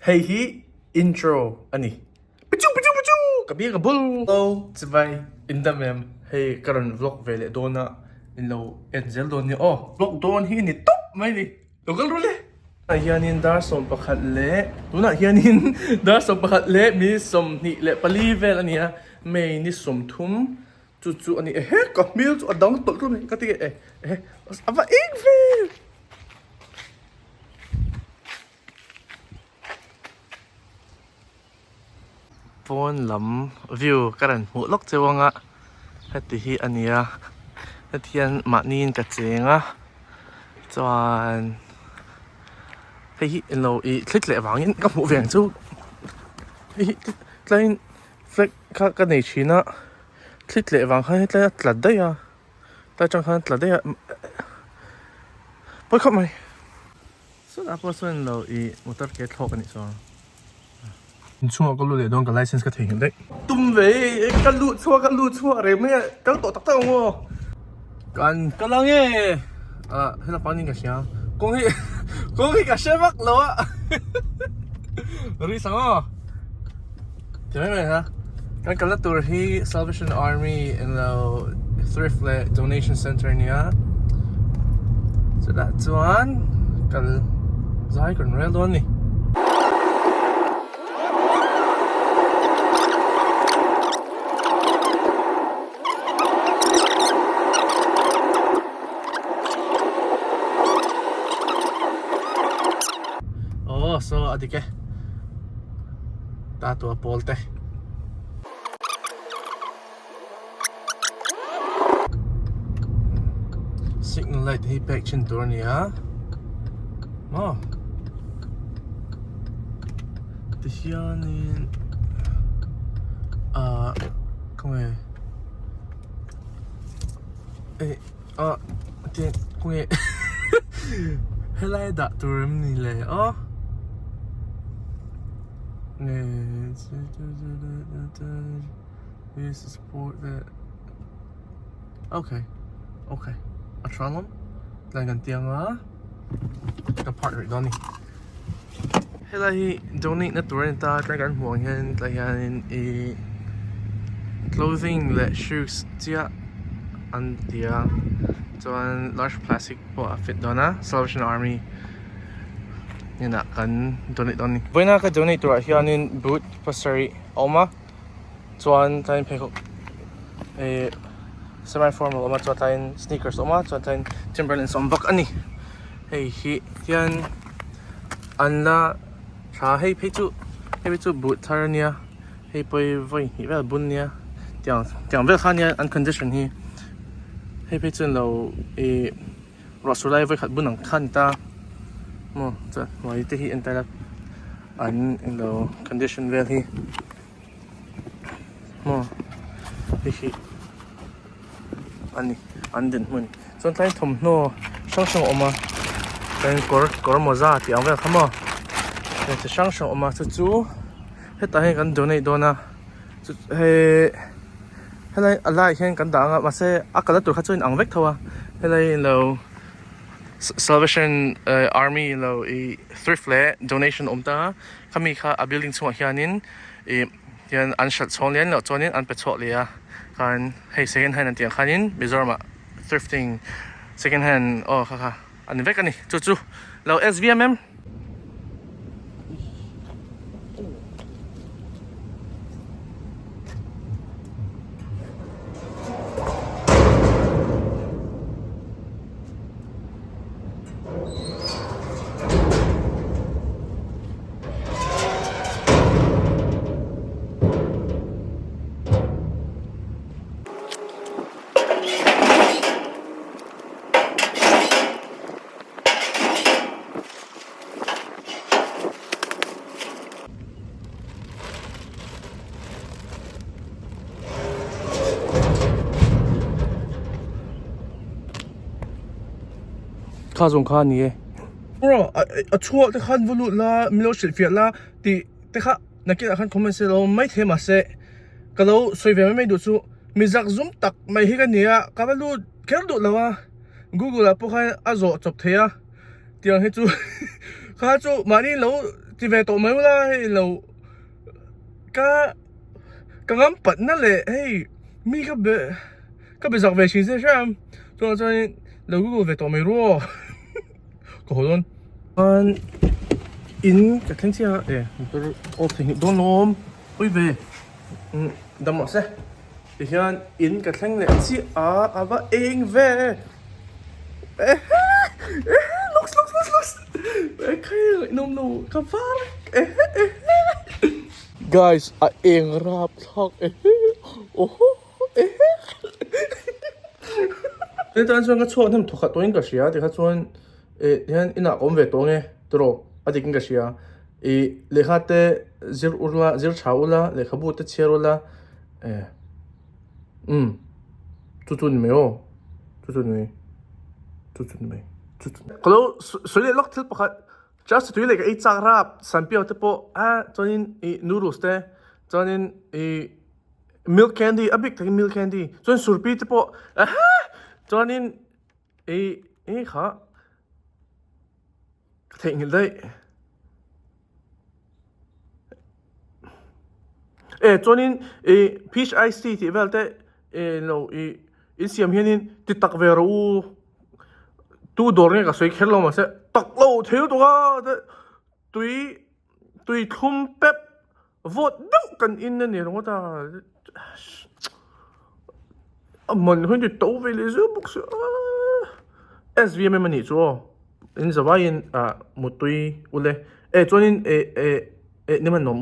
Hey hi intro ani. Pichu pichu pichu. Kabi ka bul. Hello, tsbay. Indamem. Hey karon vlog vele dona. Inlo enzel don ni oh. Vlog don hi ni top mai ni. Local rule. Hianin dar som pakhat le. Tuna hianin dar som pakhat le mi som ni le palivel ania. May ni som thum. Chu ani ka mil chu adang tol tol ka ti ava igvel. Phone lam view karan mu lok chewanga hati hi ania hatian manin ka chenga chuan hei lo I click le wangin ka mu veng chu hei tlain fleck ka nei china click le wang hai tla tlat da ya ta chang han tlat da ya poi khop mai so da po so lo I motor ke thok ani so chua có lụt để đón cái license cái thuyền đấy tum về cái lụt chua rồi mấy cái tổ tắc tao ngô cái lăng nghe hay là bao nhiêu cái sao có cái xe mắc lâu á rồi sao à thế này hả cái là tour hi Salvation Army in the thrift donation center nia so that chuan cái giải còn real luôn nè so adike ta tua polte signal light hi pek chin tur nia mo ti hianin kung ti kung helai da turim ni le use to support that. Okay. A tron lang ang tiang the partner doni. Helai donate na turin ta dragon mo yan layan I clothing le shoes tia and tia chuan large plastic po fit dona Salvation Army yun na kan donate doni boy na ka donate to hianin boot pasari oma chuan tayo pekok semi formal oma chuan tayo sneakers oma chuan tayo Timberlands ombak ani hey hi yan anla sa hey pechu boot thar niya hey boy voy hi vel bun niya tiang vel khan niya unconditioned hi hey pechu lo rasulai voy khat bun ang khan ta mo cha wai te hi entire an in the condition well hi mo hi ani andin mun son tai thom no sang oma ten kor mo za ti ang well khamo te sang oma chu he ta he kan donate dona he helai alai hen kan da nga ma se akala tur kha chuin ang vek thawa helai lo Salvation Army lo thrift le donation omta kami kha a building chunga hianin yan an shat chonglian lo chonin an pechok le a kan hey second hand an tiang khanin Mizo thrifting second hand kha an vek ani chu lo SVMM kha zong kha ni bro a chuo te khan volut la milo shil fiat la ti te kha nakil khan comment se lo mai the ma se kalo soi ve mai du chu mizak zum tak mai hi ka nia ka balu ker du lawa Google apo kha azo chop theya tiang he chu kha chu mani lo chỉ về tổ mới là lâu cái ngắm bận nó lệ hey mi cái bây giờ về xin sẽ xem cho lâu Google về tổ mới rồi có luôn anh in cái thằng chia tôi ốp thì đón lom ôi về đâm một xe thì hiện in cái thằng này chia và anh về looks okay no cái phá guys anh rap thắc oh nên tao nói cái chuyện thằng thuộc tôi cái gì à thì cái chuyện hiện in là ông về tổ nghe rồi à thì cái gì à lệ khát zir cháo ula lệ khát bút chia ula chút mấy cái đó xử lý lóc thil bạc just tùy lấy cái chang rap sản phẩm thế po cho nên noodles thế cho nên milk candy a big cái milk candy cho nên surpi thế po cho nên khá thấy như đấy cho nên peach ice tea thì vậy thế lâu in xiêm hiện in tít tắc về rồi tu đồ nghe cả suy khét lo mà sẽ tắc lâu thiếu đó tùy thum pep vót đâu cần in này đúng không ta mình hơi bị tấu về lấy giữa bốc sữa SVM mình nhỉ cho in giờ vậy một tùy ule cho nên nên mình nôm